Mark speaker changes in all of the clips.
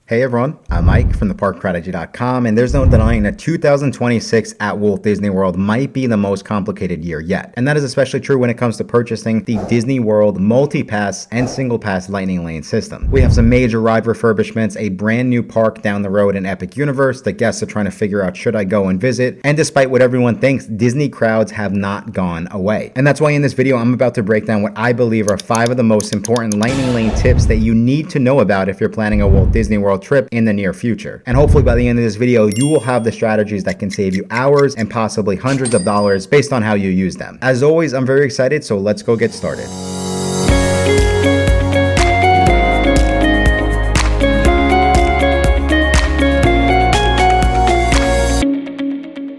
Speaker 1: Hey everyone, I'm Mike from theparkstrategy.com, and there's no denying that 2026 at Walt Disney World might be the most complicated year yet. And that is especially true when it comes to purchasing the Disney World multi-pass and single-pass Lightning Lane system. We have some major ride refurbishments, a brand new park down the road in Epic Universe that guests are trying to figure out should I go and visit, and despite what everyone thinks, Disney crowds have not gone away. And that's why in this video I'm about to break down what I believe are 5 of the most important Lightning Lane tips that you need to know about if you're planning a Walt Disney World trip in the near future. And hopefully by the end of this video, you will have the strategies that can save you hours and possibly hundreds of dollars based on how you use them. As always, I'm very excited, so let's go get started.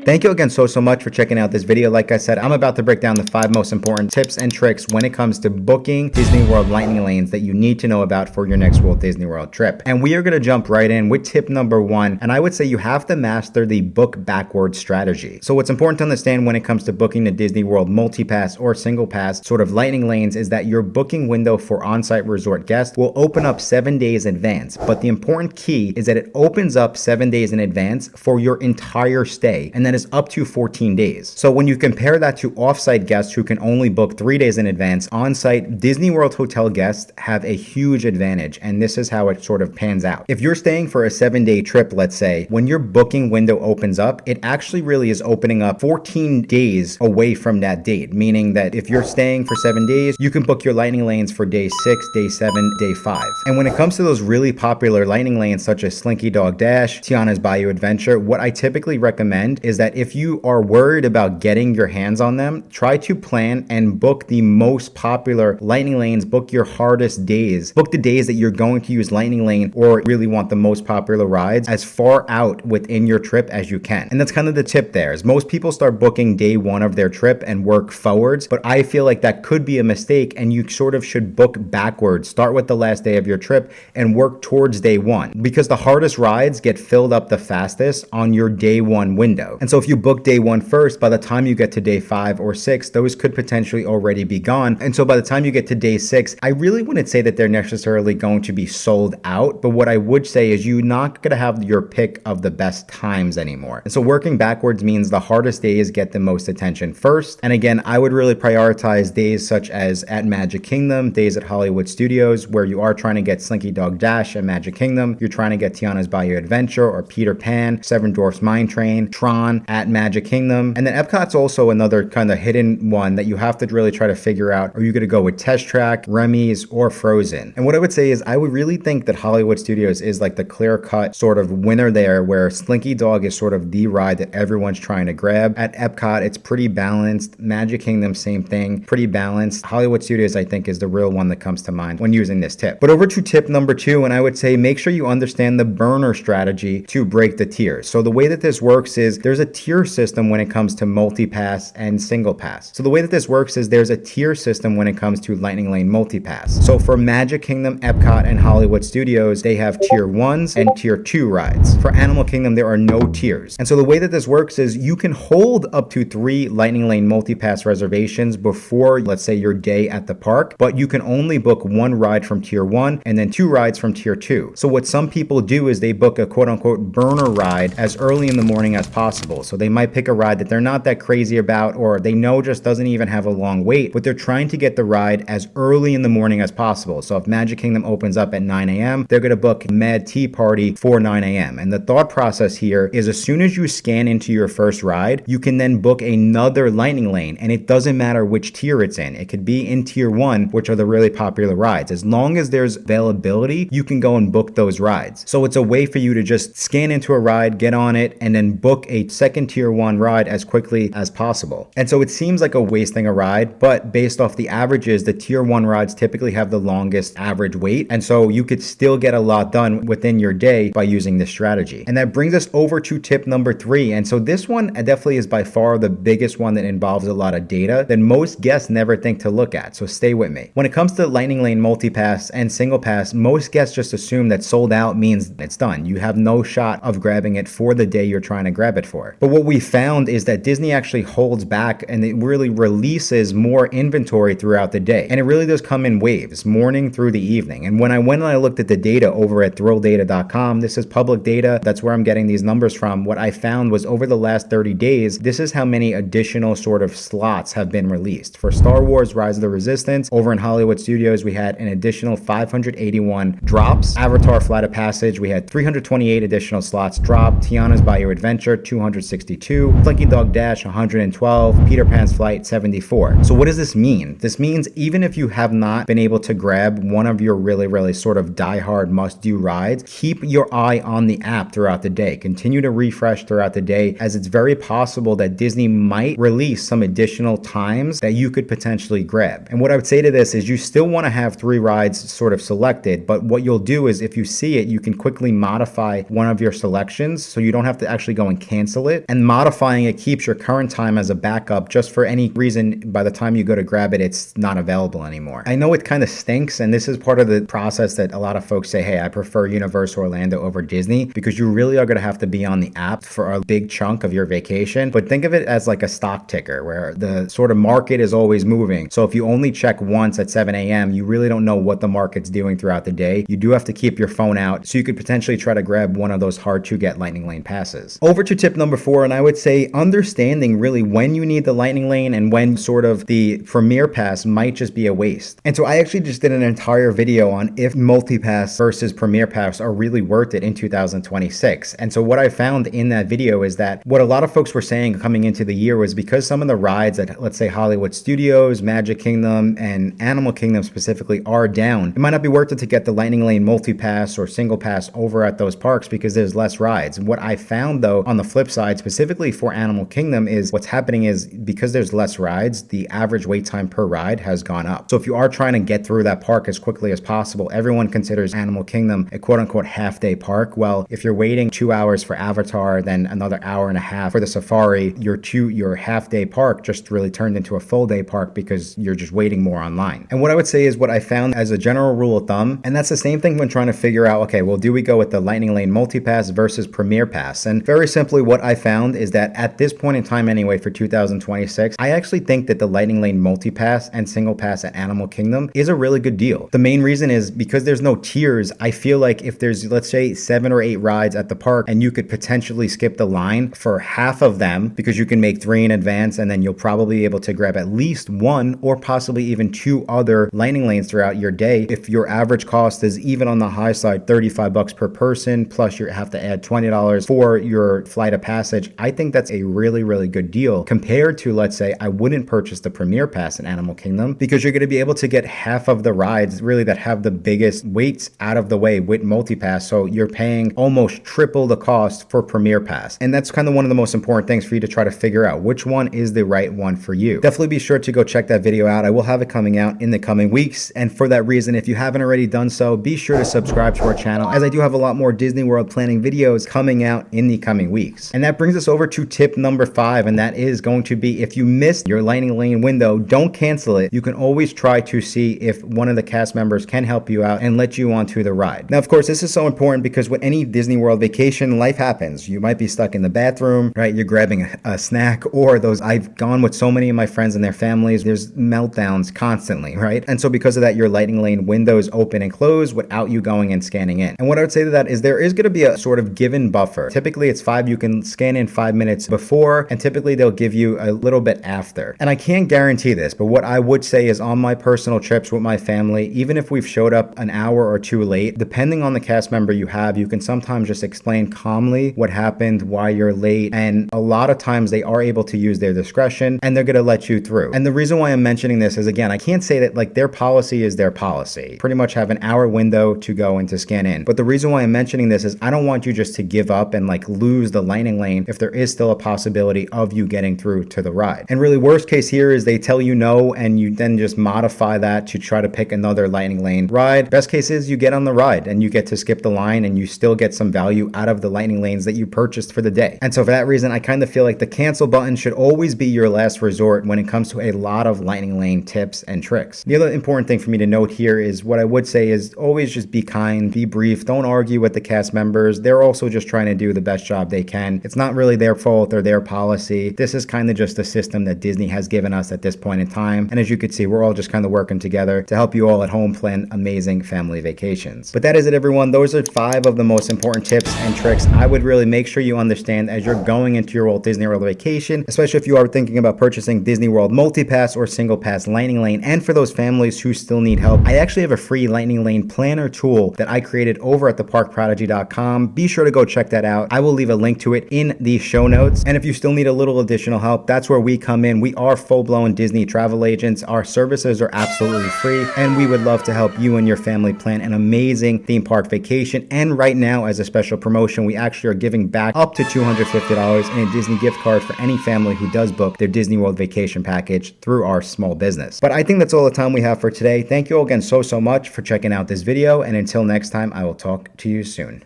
Speaker 1: Thank you again so much for checking out this video. Like I said, I'm about to break down the 5 most important tips and tricks when it comes to booking Disney World Lightning Lanes that you need to know about for your next Walt Disney World trip. And we are going to jump right in with tip number 1. And I would say you have to master the book backwards strategy. So what's important to understand when it comes to booking the Disney World multi-pass or single pass sort of Lightning Lanes is that your booking window for on-site resort guests will open up 7 days in advance. But the important key is that it opens up 7 days in advance for your entire stay. And that is up to 14 days. So when you compare that to off-site guests who can only book 3 days in advance, on-site Disney World hotel guests have a huge advantage, and this is how it sort of pans out. If you're staying for a 7-day trip, let's say, when your booking window opens up, it actually really is opening up 14 days away from that date, meaning that if you're staying for 7 days, you can book your Lightning Lanes for day 6, day 7, day 5. And when it comes to those really popular Lightning Lanes such as Slinky Dog Dash, Tiana's Bayou Adventure, what I typically recommend is that if you are worried about getting your hands on them, try to plan and book the most popular Lightning Lanes, book your hardest days, book the days that you're going to use Lightning Lane or really want the most popular rides as far out within your trip as you can. And that's kind of the tip there, is most people start booking day 1 of their trip and work forwards, but I feel like that could be a mistake and you sort of should book backwards. Start with the last day of your trip and work towards day 1, because the hardest rides get filled up the fastest on your day 1 window. And so if you book day 1 first, by the time you get to day 5 or 6, those could potentially already be gone. And so by the time you get to day 6, I really wouldn't say that they're necessarily going to be sold out, but what I would say is you're not going to have your pick of the best times anymore. And so working backwards means the hardest days get the most attention first. And again, I would really prioritize days such as at Magic Kingdom, days at Hollywood Studios, where you are trying to get Slinky Dog Dash at Magic Kingdom, you're trying to get Tiana's Bayou Adventure or Peter Pan, Seven Dwarfs Mine Train, Tron at Magic Kingdom. And then Epcot's also another kind of hidden one that you have to really try to figure out. Are you going to go with Test Track, Remy's, or Frozen? And what I would say is I would really think that Hollywood Studios is like the clear-cut sort of winner there, where Slinky Dog is sort of the ride that everyone's trying to grab. At Epcot, it's pretty balanced. Magic Kingdom, same thing, pretty balanced. Hollywood Studios, I think, is the real one that comes to mind when using this tip. But over to tip number 2, and I would say make sure you understand the burner strategy to break the tiers. So the way that this works is there's a tier system when it comes to multi-pass and single pass. So the way that this works is there's a tier system when it comes to Lightning Lane multi-pass. So for Magic Kingdom, Epcot, and Hollywood Studios, they have tier 1s and tier 2 rides. For Animal Kingdom, there are no tiers. And so the way that this works is you can hold up to 3 Lightning Lane multi-pass reservations before, let's say, your day at the park, but you can only book 1 ride from tier 1 and then 2 rides from tier 2. So what some people do is they book a quote-unquote burner ride as early in the morning as possible. So they might pick a ride that they're not that crazy about, or they know just doesn't even have a long wait, but they're trying to get the ride as early in the morning as possible. So if Magic Kingdom opens up at 9 a.m., they're going to book Mad Tea Party for 9 a.m. And the thought process here is as soon as you scan into your first ride, you can then book another Lightning Lane, and it doesn't matter which tier it's in. It could be in tier 1, which are the really popular rides. As long as there's availability, you can go and book those rides. So it's a way for you to just scan into a ride, get on it, and then book a second tier 1 ride as quickly as possible. And so it seems like a wasting a ride, but based off the averages, the tier 1 rides typically have the longest average wait. And so you could still get a lot done within your day by using this strategy. And that brings us over to tip number 3. And so this one definitely is by far the biggest one that involves a lot of data that most guests never think to look at. So stay with me. When it comes to Lightning Lane multi-pass and single pass, most guests just assume that sold out means it's done. You have no shot of grabbing it for the day you're trying to grab it for. But what we found is that Disney actually holds back and it really releases more inventory throughout the day. And it really does come in waves, morning through the evening. And when I went and I looked at the data over at thrilldata.com, this is public data, that's where I'm getting these numbers from. What I found was over the last 30 days, this is how many additional sort of slots have been released. For Star Wars Rise of the Resistance, over in Hollywood Studios, we had an additional 581 drops. Avatar Flight of Passage, we had 328 additional slots dropped. Tiana's Bayou Adventure, 262. Slinky Dog Dash, 112. Peter Pan's Flight, 74. So what does this mean? This means even if you have not been able to grab one of your really sort of diehard must-do rides, keep your eye on the app throughout the day. Continue to refresh throughout the day, as it's very possible that Disney might release some additional times that you could potentially grab. And what I would say to this is you still want to have 3 rides sort of selected, but what you'll do is if you see it, you can quickly modify one of your selections so you don't have to actually go and cancel it. And modifying it keeps your current time as a backup just for any reason by the time you go to grab it, it's not available anymore. I know it kind of stinks, and this is part of the process that a lot of folks say, hey, I prefer Universal Orlando over Disney, because you really are going to have to be on the app for a big chunk of your vacation. But think of it as like a stock ticker where the sort of market is always moving. So if you only check once at 7 a.m., you really don't know what the market's doing throughout the day. You do have to keep your phone out, so you could potentially try to grab one of those hard to get Lightning Lane passes. Over to tip number 4, and I would say understanding really when you need the Lightning Lane and when sort of the Premier Pass might just be a waste. And so I actually just did an entire video on if Multipass versus Premier Pass are really worth it in 2026. And so what I found in that video is that what a lot of folks were saying coming into the year was because some of the rides at, let's say, Hollywood Studios, Magic Kingdom, and Animal Kingdom specifically are down, it might not be worth it to get the Lightning Lane multi-pass or single pass over at those parks because there's less rides. And what I found though, on the flip side, specifically for Animal Kingdom, is what's happening is because there's less rides, the average wait time per ride has gone up. So if you are trying to get through that park as quickly as possible, everyone considers Animal Kingdom a quote unquote half-day park. Well, if you're waiting 2 hours for Avatar, then another hour and a half for the safari, your half-day park just really turned into a full-day park because you're just waiting more online. And what I would say is what I found as a general rule of thumb, and that's the same thing when trying to figure out, okay, well, do we go with the Lightning Lane Multipass versus Premier Pass? And very simply, what I found is that at this point in time anyway, for 2026, I actually think that the Lightning Lane Multipass and Single Pass at Animal Kingdom is a really good deal. The main reason is because there's no tiers. I feel like if there's, let's say, 7 or 8 rides at the park and you could potentially skip the line for half of them because you can make 3 in advance, and then you'll probably be able to grab at least 1 or possibly even 2 other Lightning Lanes throughout your day. If your average cost is even on the high side, $35 per person, plus you have to add $20 for your flight of passage, I think that's a really good deal compared to, let's say, I wouldn't purchase the Premier Pass in Animal Kingdom because you're going to be able to get half of the rides really that have the biggest waits out of the way with Multipass. So you're paying almost triple the cost for Premier Pass. And that's kind of one of the most important things for you to try to figure out which one is the right one for you. Definitely be sure to go check that video out. I will have it coming out in the coming weeks. And for that reason, if you haven't already done so, be sure to subscribe to our channel, as I do have a lot more Disney World planning videos coming out in the coming weeks. And that brings us over to tip number 5, and that is going to be, if you missed your Lightning Lane window, don't cancel it. You can always try to see if one of the cast members can help you out and let you onto the ride. Now, of course, this is so important because with any Disney World vacation, life happens. You might be stuck in the bathroom, right? You're grabbing a snack, or those, I've gone with so many of my friends and their families, there's meltdowns constantly, right? And so because of that, your Lightning Lane windows open and close without you going and scanning in. And what I would say to that is there is going to be a sort of given buffer. Typically it's 5, you can scan in 5 minutes before, and typically they'll give you a little bit after. And I can't guarantee this, but what I would say is on my personal trips with my family, even if we've showed up an hour or 2 late, depending on the cast member you have, you can sometimes just explain calmly what happened, why you're late, and a lot of times they are able to use their discretion and they're going to let you through. And the reason why I'm mentioning this is, again, I can't say that like their policy is their policy. Pretty much have an hour window to go and to scan in. But the reason why I'm mentioning this is I don't want you just to give up and like lose the Lightning Lane if there is still a possibility of you getting through to the ride. And really worst case here is they tell you no and you then just modify that to try to pick another Lightning Lane ride. Best case is you get on the ride and you get to skip the line and you still get some value out of the Lightning Lanes that you purchased for the day. And so for that reason, I kind of feel like the cancel button should always be your last resort when it comes to a lot of Lightning Lane tips and tricks. The other important thing for me to note here is what I would say is always just be kind, be brief, don't argue with the cast members. They're also just trying to do the best job they can. It's not not really their fault or their policy. This is kind of just a system that Disney has given us at this point in time. And as you can see, we're all just kind of working together to help you all at home plan amazing family vacations. But that is it, everyone. Those are 5 of the most important tips and tricks I would really make sure you understand as you're going into your Walt Disney World vacation, especially if you are thinking about purchasing Disney World Multi-Pass or Single Pass Lightning Lane. And for those families who still need help, I actually have a free Lightning Lane planner tool that I created over at theparkprodigy.com. Be sure to go check that out. I will leave a link to it in the show notes. And if you still need a little additional help, that's where we come in. We are full-blown Disney travel agents. Our services are absolutely free, and we would love to help you and your family plan an amazing theme park vacation. And right now, as a special promotion, we actually are giving back up to $250 in a Disney gift card for any family who does book their Disney World vacation package through our small business. But I think that's all the time we have for today. Thank you all again so much for checking out this video, and until next time, I will talk to you soon.